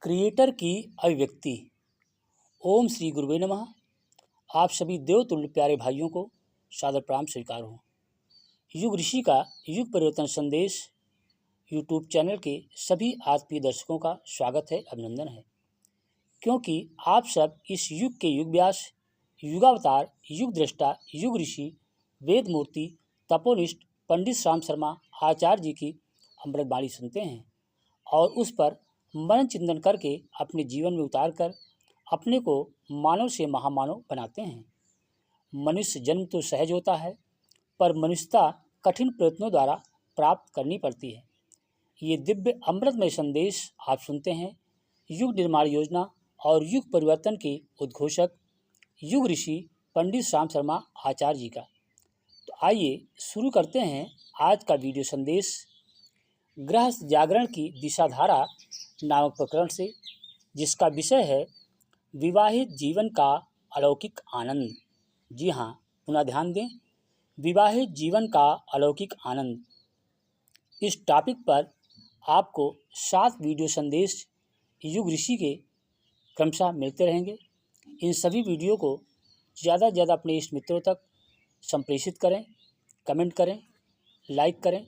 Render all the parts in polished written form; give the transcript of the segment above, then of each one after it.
Creator की अभिव्यक्ति। ओम श्री गुरुवे नमः। आप सभी देवतुल्य प्यारे भाइयों को सादर प्रणाम स्वीकार हो। युग ऋषि का युग परिवर्तन संदेश यूट्यूब चैनल के सभी आत्मीय दर्शकों का स्वागत है, अभिनंदन है, क्योंकि आप सब इस युग के युग व्यास, युगावतार, युग दृष्टा, युग ऋषि, वेद मूर्ति, तपोनिष्ठ पंडित श्याम शर्मा आचार्य जी की अमृतवाणी सुनते हैं और उस पर मनन चिंतन करके अपने जीवन में उतार कर अपने को मानव से महामानव बनाते हैं। मनुष्य जन्म तो सहज होता है, पर मनुष्यता कठिन प्रयत्नों द्वारा प्राप्त करनी पड़ती है। ये दिव्य अमृतमय संदेश आप सुनते हैं युग निर्माण योजना और युग परिवर्तन के उद्घोषक युग ऋषि पंडित श्याम शर्मा आचार्य जी का। तो आइए शुरू करते हैं आज का वीडियो संदेश गृहस्थ जागरण की दिशाधारा नामक प्रकरण से, जिसका विषय है विवाहित जीवन का अलौकिक आनंद। जी हाँ, पुनः ध्यान दें, विवाहित जीवन का अलौकिक आनंद। इस टॉपिक पर आपको 7 वीडियो संदेश युग ऋषि के क्रमशः मिलते रहेंगे। इन सभी वीडियो को ज़्यादा से ज़्यादा अपने इष्ट मित्रों तक संप्रेषित करें, कमेंट करें, लाइक करें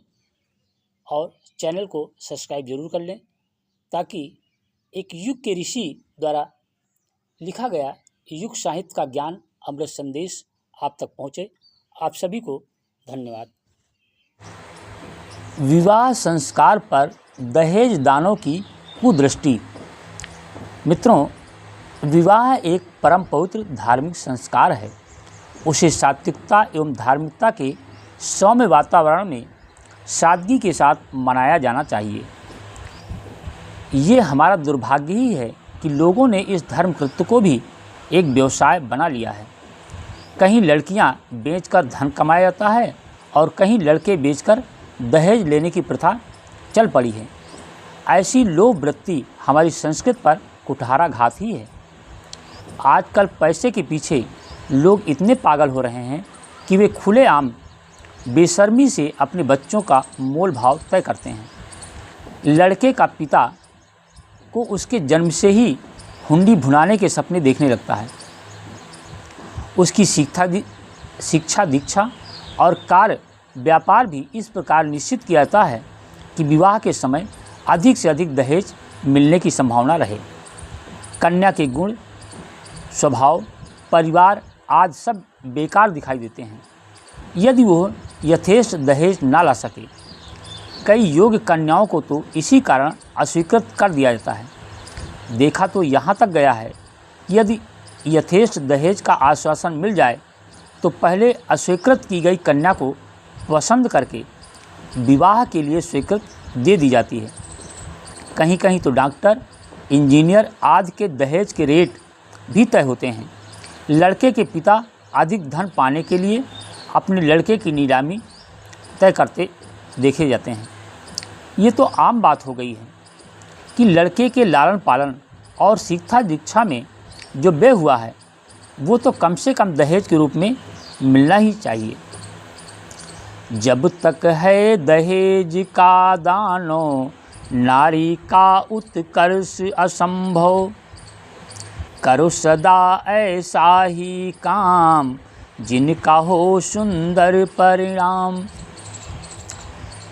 और चैनल को सब्सक्राइब जरूर कर लें, ताकि एक युग के ऋषि द्वारा लिखा गया युग साहित्य का ज्ञान अमृत संदेश आप तक पहुँचे। आप सभी को धन्यवाद। विवाह संस्कार पर दहेज दानों की कुदृष्टि। मित्रों, विवाह एक परम पवित्र धार्मिक संस्कार है। उसे सात्विकता एवं धार्मिकता के सौम्य वातावरण में सादगी के साथ मनाया जाना चाहिए। ये हमारा दुर्भाग्य ही है कि लोगों ने इस धर्म कृत्य को भी एक व्यवसाय बना लिया है। कहीं लड़कियां बेचकर धन कमाया जाता है और कहीं लड़के बेचकर दहेज लेने की प्रथा चल पड़ी है। ऐसी लोभ वृत्ति हमारी संस्कृति पर कुठाराघात ही है। आजकल पैसे के पीछे लोग इतने पागल हो रहे हैं कि वे खुलेआम बेशर्मी से अपने बच्चों का मोल भाव तय करते हैं। लड़के का पिता को उसके जन्म से ही हुंडी भुनाने के सपने देखने लगता है। उसकी शिक्षा दीक्षा और कार्य व्यापार भी इस प्रकार निश्चित किया जाता है कि विवाह के समय अधिक से अधिक दहेज मिलने की संभावना रहे। कन्या के गुण, स्वभाव, परिवार आदि सब बेकार दिखाई देते हैं यदि वो यथेष्ट दहेज ना ला सके। कई योग्य कन्याओं को तो इसी कारण अस्वीकृत कर दिया जाता है। देखा तो यहाँ तक गया है, यदि यथेष्ट दहेज का आश्वासन मिल जाए तो पहले अस्वीकृत की गई कन्या को पसंद करके विवाह के लिए स्वीकृत दे दी जाती है। कहीं कहीं तो डॉक्टर, इंजीनियर आदि के दहेज के रेट भी तय होते हैं। लड़के के पिता अधिक धन पाने के लिए अपने लड़के की नीलामी तय करते देखे जाते हैं। ये तो आम बात हो गई है कि लड़के के लालन पालन और शिक्षा दीक्षा में जो व्यय हुआ है वो तो कम से कम दहेज के रूप में मिलना ही चाहिए। जब तक है दहेज का दानो, नारी का उत्कर्ष असंभव। करो सदा ऐसा ही काम, जिनका हो सुंदर परिणाम।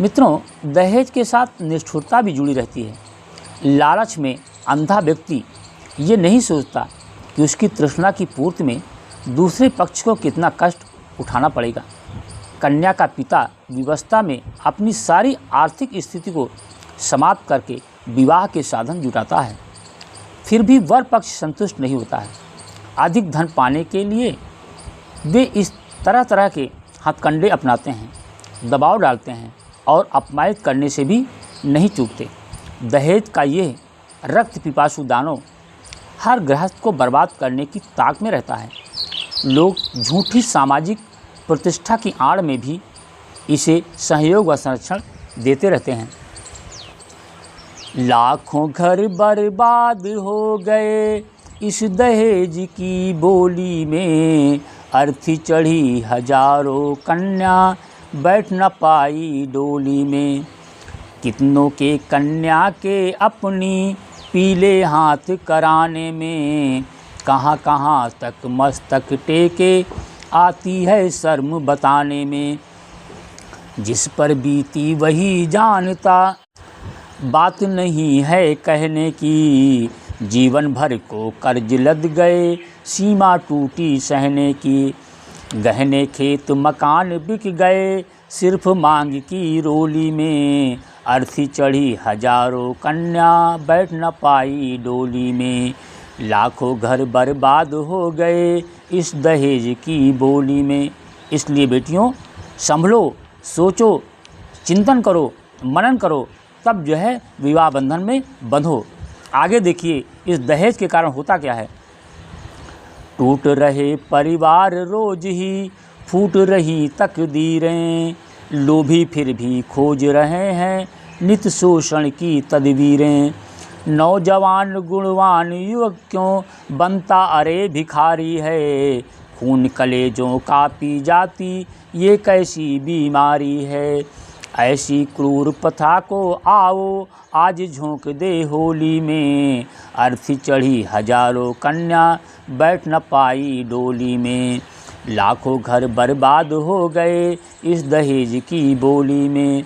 मित्रों, दहेज के साथ निष्ठुरता भी जुड़ी रहती है। लालच में अंधा व्यक्ति ये नहीं सोचता कि उसकी तृष्णा की पूर्ति में दूसरे पक्ष को कितना कष्ट उठाना पड़ेगा। कन्या का पिता विवस्था में अपनी सारी आर्थिक स्थिति को समाप्त करके विवाह के साधन जुटाता है। फिर भी वर पक्ष संतुष्ट नहीं होता है। अधिक धन पाने के लिए वे इस तरह तरह के हथकंडे अपनाते हैं, दबाव डालते हैं और अपमानित करने से भी नहीं चूकते। दहेज का ये रक्त पिपासु दानव हर गृहस्थ को बर्बाद करने की ताक में रहता है। लोग झूठी सामाजिक प्रतिष्ठा की आड़ में भी इसे सहयोग व संरक्षण देते रहते हैं। लाखों घर बर्बाद हो गए इस दहेज की बोली में। अर्थी चढ़ी हजारों कन्या, बैठ न पाई डोली में। कितनों के कन्या के अपनी पीले हाथ कराने में, कहाँ कहाँ तक मस्तक टेके आती है शर्म बताने में। जिस पर बीती वही जानता, बात नहीं है कहने की, जीवन भर को कर्ज लद गए सीमा टूटी सहने की। गहने खेत मकान बिक गए सिर्फ मांग की रोली में, अर्थी चढ़ी हजारों कन्या बैठ न पाई डोली में। लाखों घर बर्बाद हो गए इस दहेज की बोली में। इसलिए बेटियों संभलो, सोचो, चिंतन करो, मनन करो, तब जो है विवाह बंधन में बंधो। आगे देखिए इस दहेज के कारण होता क्या है। टूट रहे परिवार रोज ही, फूट रही तकदीरें, लोभी फिर भी खोज रहे हैं नित शोषण की तदबीरें। नौजवान गुणवान युवक क्यों बनता अरे भिखारी है, खून कलेजों का पी जाती ये कैसी बीमारी है। ऐसी क्रूर प्रथा को आओ आज झोंक दे होली में, अर्थी चढ़ी हजारों कन्या बैठ न पाई डोली में। लाखों घर बर्बाद हो गए इस दहेज की बोली में।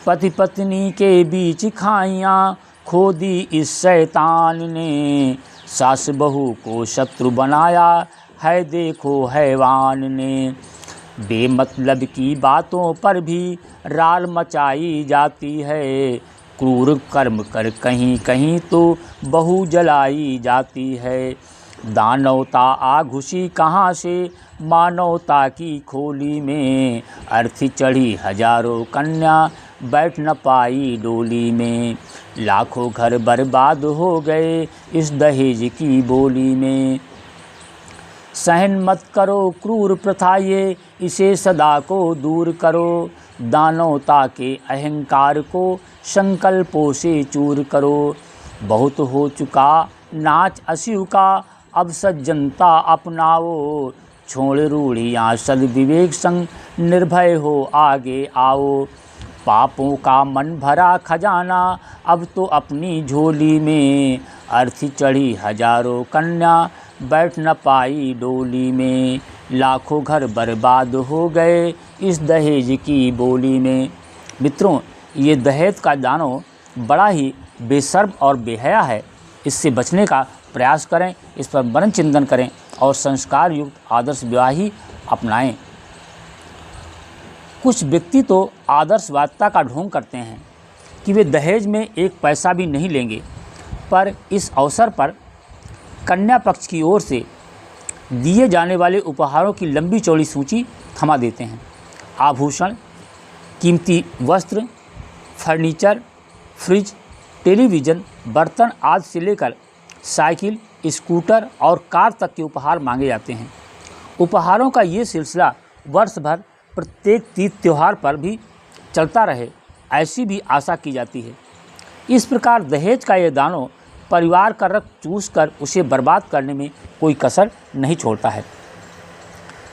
पति पत्नी के बीच खाइयाँ खो दी इस शैतान ने, सास बहू को शत्रु बनाया है देखो हैवान ने। बेमतलब की बातों पर भी राल मचाई जाती है, क्रूर कर्म कर कहीं कहीं तो बहू जलाई जाती है। दानवता आ घुसी कहाँ से मानवता की खोली में, अर्थी चढ़ी हजारों कन्या बैठ न पाई डोली में। लाखों घर बर्बाद हो गए इस दहेज की बोली में। सहन मत करो क्रूर प्रथा ये, इसे सदा को दूर करो। दानवता के अहंकार को संकल्पों से चूर करो। बहुत हो चुका नाच अशिव का अब सज्जनता अपनाओ, छोड़ रूढ़ियाँ सद्विवेक संग निर्भय हो आगे आओ। पापों का मन भरा खजाना अब तो अपनी झोली में, अर्थी चढ़ी हजारों कन्या बैठ न पाई डोली में। लाखों घर बर्बाद हो गए इस दहेज की बोली में। मित्रों ये दहेज का दानव बड़ा ही बेशर्म और बेहया है। इससे बचने का प्रयास करें, इस पर मनन चिंतन करें और संस्कार युक्त आदर्श विवाह ही अपनाएं। कुछ व्यक्ति तो आदर्शवादिता का ढोंग करते हैं कि वे दहेज में एक पैसा भी नहीं लेंगे, पर इस अवसर पर कन्या पक्ष की ओर से दिए जाने वाले उपहारों की लंबी चौड़ी सूची थमा देते हैं। आभूषण, कीमती वस्त्र, फर्नीचर, फ्रिज, टेलीविज़न, बर्तन आदि से लेकर साइकिल, स्कूटर और कार तक के उपहार मांगे जाते हैं। उपहारों का ये सिलसिला वर्ष भर प्रत्येक तीज त्यौहार पर भी चलता रहे, ऐसी भी आशा की जाती है। इस प्रकार दहेज का ये दानव परिवार का रक्त चूस कर उसे बर्बाद करने में कोई कसर नहीं छोड़ता है।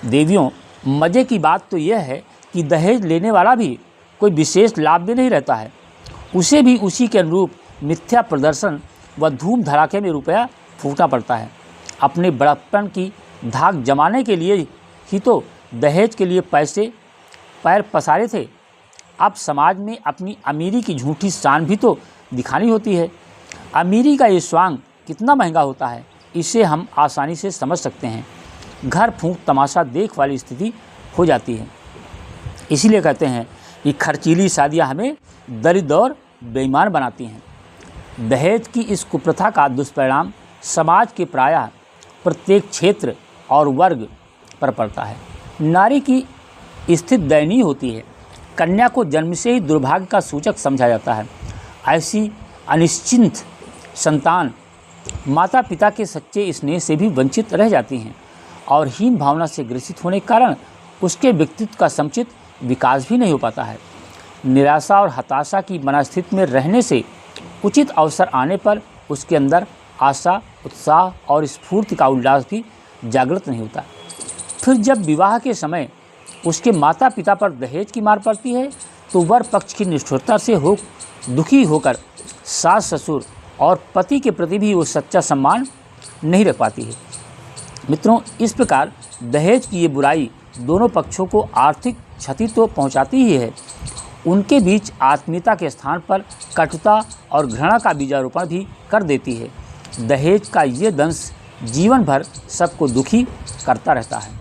देवियों मज़े की बात तो यह है कि दहेज लेने वाला भी कोई विशेष लाभ भी नहीं रहता है, उसे भी उसी के अनुरूप मिथ्या प्रदर्शन व धूम धड़ाके में रुपया फूटना पड़ता है। अपने बड़प्पन की धाक जमाने के लिए ही तो दहेज के लिए पैर पसारे थे। अब समाज में अपनी अमीरी की झूठी शान भी तो दिखानी होती है। अमीरी का ये स्वांग कितना महंगा होता है, इसे हम आसानी से समझ सकते हैं। घर फूंक तमाशा देख वाली स्थिति हो जाती है। इसीलिए कहते हैं कि खर्चीली शादियां हमें दरिद्र और बेईमान बनाती हैं। दहेज की इस कुप्रथा का दुष्परिणाम समाज के प्रायः प्रत्येक क्षेत्र और वर्ग पर पड़ता है। नारी की स्थिति दयनीय होती है। कन्या को जन्म से ही दुर्भाग्य का सूचक समझा जाता है। ऐसी अनिश्चिंत संतान माता पिता के सच्चे स्नेह से भी वंचित रह जाती हैं और हीन भावना से ग्रसित होने के कारण उसके व्यक्तित्व का समुचित विकास भी नहीं हो पाता है। निराशा और हताशा की मनस्थिति में रहने से उचित अवसर आने पर उसके अंदर आशा, उत्साह और स्फूर्ति का उल्लास भी जागृत नहीं होता। फिर जब विवाह के समय उसके माता पिता पर दहेज की मार पड़ती है तो वर पक्ष की निष्ठुरता से दुखी होकर सास ससुर और पति के प्रति भी वो सच्चा सम्मान नहीं रख पाती है। मित्रों, इस प्रकार दहेज की ये बुराई दोनों पक्षों को आर्थिक क्षति तो पहुंचाती ही है, उनके बीच आत्मीयता के स्थान पर कटुता और घृणा का बीजारोपण भी कर देती है। दहेज का ये दंश जीवन भर सबको दुखी करता रहता है।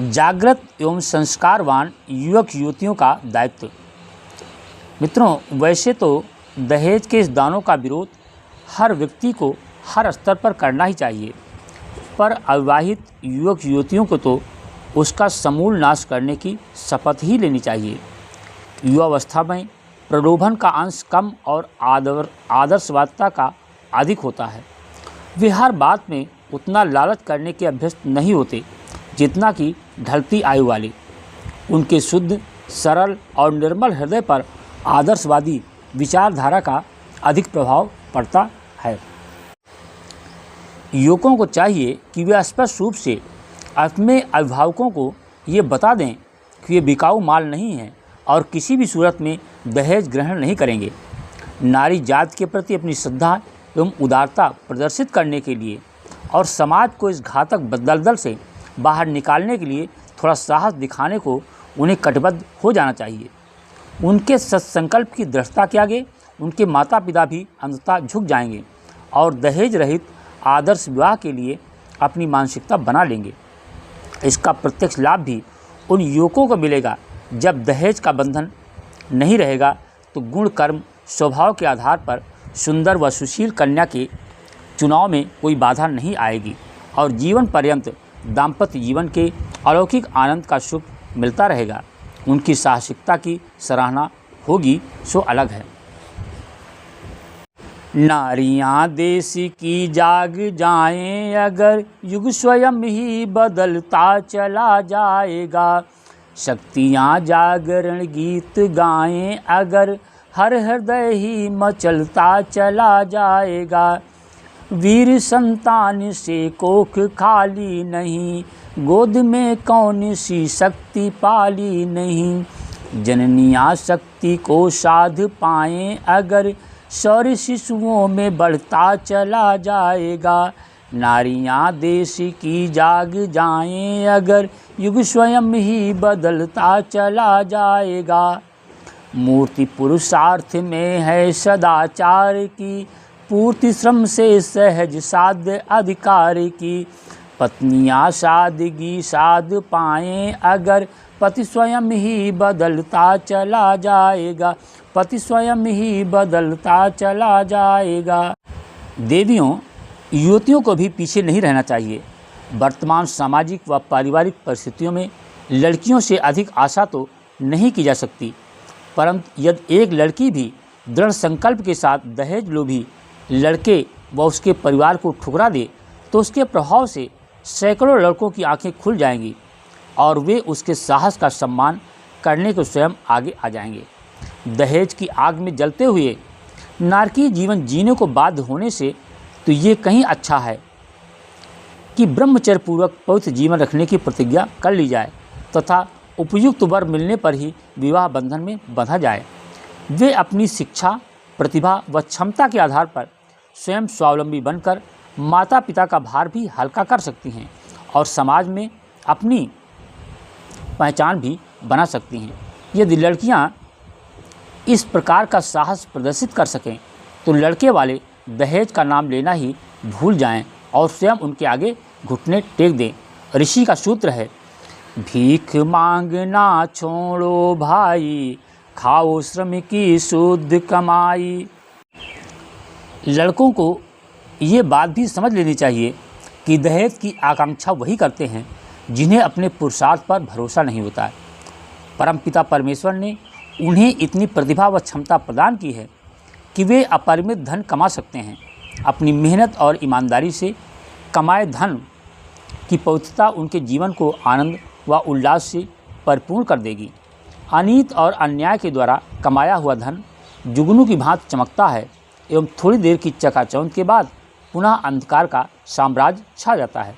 जागृत एवं संस्कारवान युवक युवतियों का दायित्व। मित्रों, वैसे तो दहेज के इस दानों का विरोध हर व्यक्ति को हर स्तर पर करना ही चाहिए, पर अविवाहित युवक युवतियों को तो उसका समूल नाश करने की शपथ ही लेनी चाहिए। युवावस्था में प्रलोभन का अंश कम और आदर्शवादिता का अधिक होता है। वे हर बात में उतना लालच करने के अभ्यस्त नहीं होते जितना कि ढलती आयु वाले। उनके शुद्ध, सरल और निर्मल हृदय पर आदर्शवादी विचारधारा का अधिक प्रभाव पड़ता है। युवकों को चाहिए कि वे स्पष्ट रूप से अपने अभिभावकों को ये बता दें कि ये बिकाऊ माल नहीं है और किसी भी सूरत में दहेज ग्रहण नहीं करेंगे। नारी जाति के प्रति अपनी श्रद्धा एवं उदारता प्रदर्शित करने के लिए और समाज को इस घातक दलदल से बाहर निकालने के लिए थोड़ा साहस दिखाने को उन्हें कटिबद्ध हो जाना चाहिए। उनके सत्संकल्प की दृढ़ता के आगे उनके माता पिता भी अंततः झुक जाएंगे और दहेज रहित आदर्श विवाह के लिए अपनी मानसिकता बना लेंगे। इसका प्रत्यक्ष लाभ भी उन युवकों को मिलेगा। जब दहेज का बंधन नहीं रहेगा तो गुण, कर्म, स्वभाव के आधार पर सुंदर व सुशील कन्या के चुनाव में कोई बाधा नहीं आएगी और जीवन पर्यंत दाम्पत्य जीवन के अलौकिक आनंद का सुख मिलता रहेगा। उनकी साहसिकता की सराहना होगी सो अलग है। नारियां देश की जाग जाएं अगर युग स्वयं ही बदलता चला जाएगा। शक्तियां जागरण गीत गाएं अगर हर हृदय ही मचलता चला जाएगा। वीर संतान से कोख खाली नहीं, गोद में कौन सी शक्ति पाली नहीं। जननियाँ शक्ति को साध पाएं अगर शौर्य शिशुओं में बढ़ता चला जाएगा। नारियाँ देश की जाग जाएं अगर युग स्वयं ही बदलता चला जाएगा। मूर्ति पुरुषार्थ में है सदाचार की, पूर्ति श्रम से सहज साध्य अधिकार की। पत्नियाँ सादगी साध पाएं अगर पति स्वयं ही बदलता चला जाएगा। पति स्वयं ही बदलता चला जाएगा। देवियों, युवतियों को भी पीछे नहीं रहना चाहिए। वर्तमान सामाजिक व पारिवारिक परिस्थितियों में लड़कियों से अधिक आशा तो नहीं की जा सकती, परंतु यदि एक लड़की भी दृढ़ संकल्प के साथ दहेज लोभी लड़के व उसके परिवार को ठुकरा दे तो उसके प्रभाव से सैकड़ों लड़कों की आंखें खुल जाएंगी और वे उसके साहस का सम्मान करने को स्वयं आगे आ जाएंगे। दहेज की आग में जलते हुए नारकीय जीवन जीने को बाध्य होने से तो ये कहीं अच्छा है कि ब्रह्मचर्य पूर्वक पवित्र जीवन रखने की प्रतिज्ञा कर ली जाए तथा उपयुक्त वर मिलने पर ही विवाह बंधन में बंधा जाए। वे अपनी शिक्षा, प्रतिभा व क्षमता के आधार पर स्वयं स्वावलंबी बनकर माता पिता का भार भी हल्का कर सकती हैं और समाज में अपनी पहचान भी बना सकती हैं। यदि लड़कियां इस प्रकार का साहस प्रदर्शित कर सकें तो लड़के वाले दहेज का नाम लेना ही भूल जाएं और स्वयं उनके आगे घुटने टेक दें। ऋषि का सूत्र है, भीख मांगना छोड़ो भाई, खाओ श्रम की शुद्ध कमाई। लड़कों को ये बात भी समझ लेनी चाहिए कि दहेज की आकांक्षा वही करते हैं जिन्हें अपने पुरुषार्थ पर भरोसा नहीं होता है। परमपिता परमेश्वर ने उन्हें इतनी प्रतिभा व क्षमता प्रदान की है कि वे अपरिमित धन कमा सकते हैं। अपनी मेहनत और ईमानदारी से कमाए धन की पवित्रता उनके जीवन को आनंद व उल्लास से परिपूर्ण कर देगी। अनीत और अन्याय के द्वारा कमाया हुआ धन जुगनू की भांति चमकता है एवं थोड़ी देर की चकाचौंध के बाद पुनः अंधकार का साम्राज्य छा जाता है।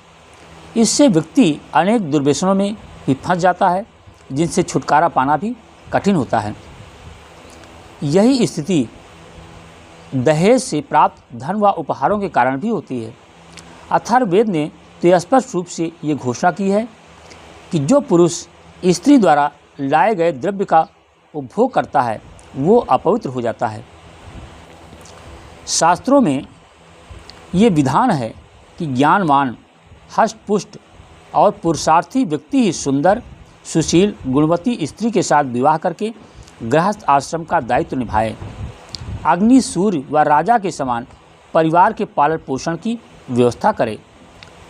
इससे व्यक्ति अनेक दुर्व्यसनों में भी फंस जाता है जिनसे छुटकारा पाना भी कठिन होता है। यही स्थिति दहेज से प्राप्त धन व उपहारों के कारण भी होती है। अथर्ववेद ने तो स्पष्ट रूप से ये घोषणा की है कि जो पुरुष स्त्री द्वारा लाए गए द्रव्य का उपभोग करता है वो अपवित्र हो जाता है। शास्त्रों में ये विधान है कि ज्ञानवान, हष्टपुष्ट और पुरुषार्थी व्यक्ति ही सुंदर, सुशील, गुणवती स्त्री के साथ विवाह करके गृहस्थ आश्रम का दायित्व निभाए। अग्नि, सूर्य व राजा के समान परिवार के पालन पोषण की व्यवस्था करे।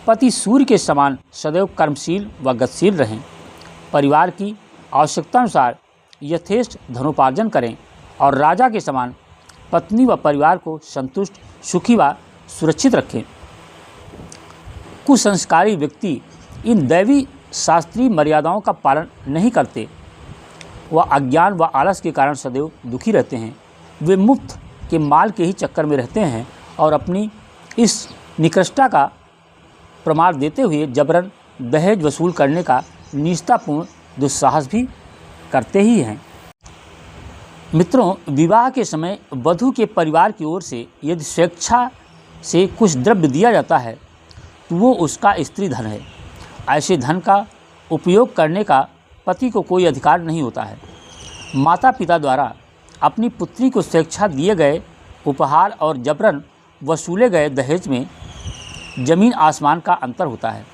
पति सूर्य के समान सदैव कर्मशील व गतिशील रहें। परिवार की आवश्यकतानुसार यथेष्ट धनोपार्जन करें और राजा के समान पत्नी व परिवार को संतुष्ट, सुखी व सुरक्षित रखें। कुसंस्कारी व्यक्ति इन दैवी शास्त्रीय मर्यादाओं का पालन नहीं करते। वह अज्ञान व आलस के कारण सदैव दुखी रहते हैं। वे मुफ्त के माल के ही चक्कर में रहते हैं और अपनी इस निकृष्टता का प्रमाण देते हुए जबरन दहेज वसूल करने का निष्ठापूर्ण दुस्साहस भी करते ही हैं। मित्रों, विवाह के समय वधू के परिवार की ओर से यदि स्वेच्छा से कुछ द्रव्य दिया जाता है तो वो उसका स्त्री धन है। ऐसे धन का उपयोग करने का पति को कोई अधिकार नहीं होता है। माता पिता द्वारा अपनी पुत्री को स्वेच्छा दिए गए उपहार और जबरन वसूले गए दहेज में जमीन आसमान का अंतर होता है।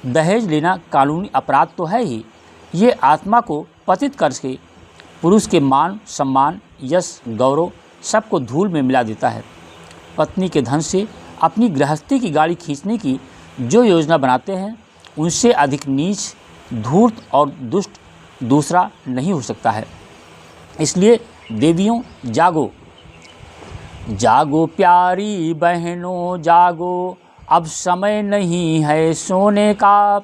दहेज लेना कानूनी अपराध तो है ही, ये आत्मा को पतित करके पुरुष के मान, सम्मान, यश, गौरव सबको धूल में मिला देता है। पत्नी के धन से अपनी गृहस्थी की गाड़ी खींचने की जो योजना बनाते हैं उनसे अधिक नीच, धूर्त और दुष्ट दूसरा नहीं हो सकता है। इसलिए देवियों, जागो, जागो प्यारी बहनों जागो, अब समय नहीं है सोने का।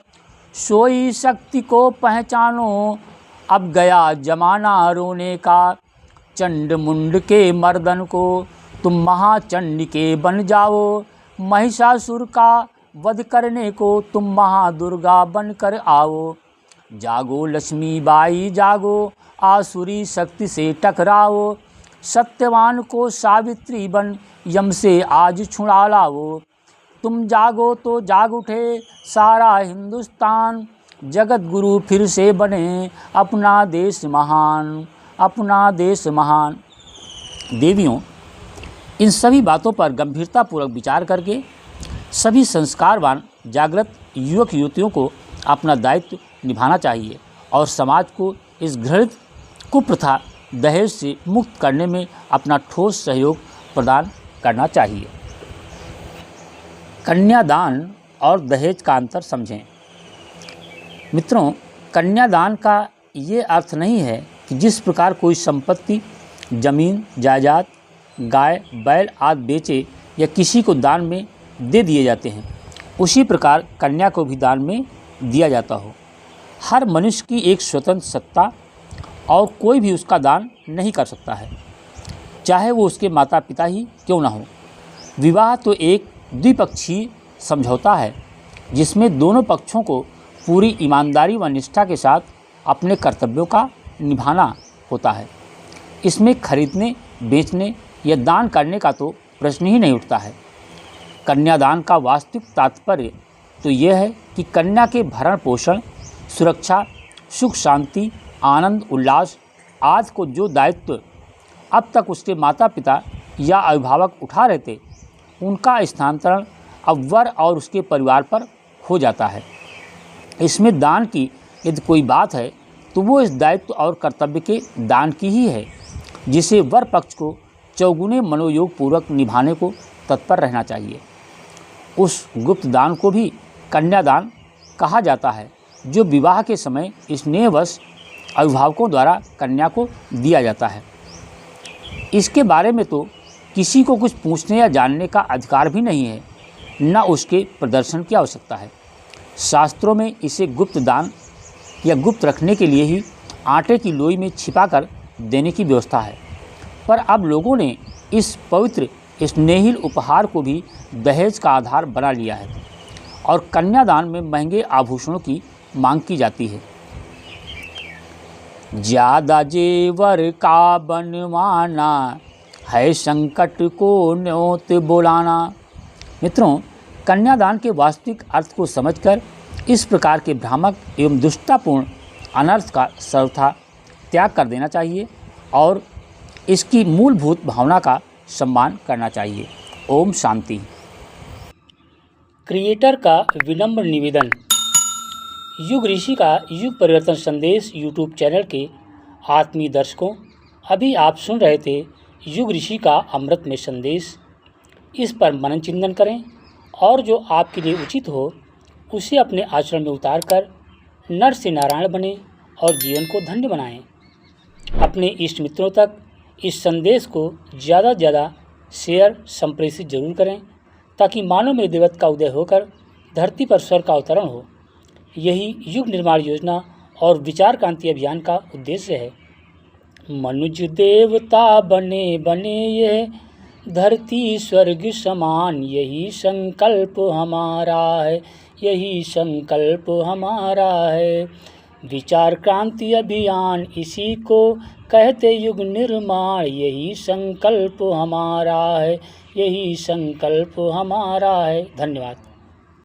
सोई शक्ति को पहचानो, अब गया जमाना रोने का। चंड मुंड के मर्दन को तुम महाचंडिके बन जाओ। महिषासुर का वध करने को तुम महादुर्गा बनकर आओ। जागो लक्ष्मी बाई जागो, आसुरी शक्ति से टकराओ। सत्यवान को सावित्री बन यम से आज छुड़ा लाओ। तुम जागो तो जाग उठे सारा हिंदुस्तान। जगत गुरु फिर से बने अपना देश महान, अपना देश महान। देवियों, इन सभी बातों पर गंभीरतापूर्वक विचार करके सभी संस्कारवान जागृत युवक युवतियों को अपना दायित्व निभाना चाहिए और समाज को इस घृणित कुप्रथा दहेज से मुक्त करने में अपना ठोस सहयोग प्रदान करना चाहिए। कन्यादान और दहेज का अंतर समझें। मित्रों, कन्यादान का ये अर्थ नहीं है कि जिस प्रकार कोई संपत्ति, जमीन, जायदाद, गाय, बैल आदि बेचे या किसी को दान में दे दिए जाते हैं, उसी प्रकार कन्या को भी दान में दिया जाता हो। हर मनुष्य की एक स्वतंत्र सत्ता और कोई भी उसका दान नहीं कर सकता है, चाहे वो उसके माता पिता ही क्यों ना हो। विवाह तो एक द्विपक्षीय समझौता है जिसमें दोनों पक्षों को पूरी ईमानदारी व निष्ठा के साथ अपने कर्तव्यों का निभाना होता है। इसमें खरीदने, बेचने या दान करने का तो प्रश्न ही नहीं उठता है। कन्यादान का वास्तविक तात्पर्य तो यह है कि कन्या के भरण पोषण, सुरक्षा, सुख शांति, आनंद उल्लास आदि को जो दायित्व अब तक उसके माता पिता या अभिभावक उठा रहे थे, उनका स्थानांतरण अब वर और उसके परिवार पर हो जाता है। इसमें दान की यदि कोई बात है तो वो इस दायित्व और कर्तव्य के दान की ही है, जिसे वर पक्ष को चौगुने मनोयोग पूर्वक निभाने को तत्पर रहना चाहिए। उस गुप्त दान को भी कन्यादान कहा जाता है जो विवाह के समय स्नेहवश अभिभावकों द्वारा कन्या को दिया जाता है। इसके बारे में तो किसी को कुछ पूछने या जानने का अधिकार भी नहीं है, न उसके प्रदर्शन की आवश्यकता है। शास्त्रों में इसे गुप्त दान या गुप्त रखने के लिए ही आटे की लोई में छिपाकर देने की व्यवस्था है। पर अब लोगों ने इस पवित्र स्नेहिल उपहार को भी दहेज का आधार बना लिया है और कन्यादान में महंगे आभूषणों की मांग की जाती है। ज़्यादा जेवर का बनवाना है संकट को न्योत बुलाना। मित्रों, कन्यादान के वास्तविक अर्थ को समझकर इस प्रकार के भ्रामक एवं दुष्टतापूर्ण अनर्थ का सर्वथा त्याग कर देना चाहिए और इसकी मूलभूत भावना का सम्मान करना चाहिए। ओम शांति। क्रिएटर का विनम्र निवेदन। युग ऋषि का युग परिवर्तन संदेश यूट्यूब चैनल के आत्मीय दर्शकों, अभी आप सुन रहे थे युग ऋषि का अमृतमय संदेश। इस पर मनन चिंतन करें और जो आपके लिए उचित हो उसे अपने आचरण में उतार कर नर से नारायण बने और जीवन को धन्य बनाएं। अपने इष्ट मित्रों तक इस संदेश को ज़्यादा से ज़्यादा शेयर संप्रेषित जरूर करें ताकि मानव में देवत्व का उदय होकर धरती पर स्वर्ग का अवतरण हो। यही युग निर्माण योजना और विचार क्रांति अभियान का उद्देश्य है। मनुष्य देवता बने बने यह धरती स्वर्ग समान, यही संकल्प हमारा है, यही संकल्प हमारा है। विचार क्रांति अभियान इसी को कहते युग निर्माण, यही संकल्प हमारा है, यही संकल्प हमारा है। धन्यवाद।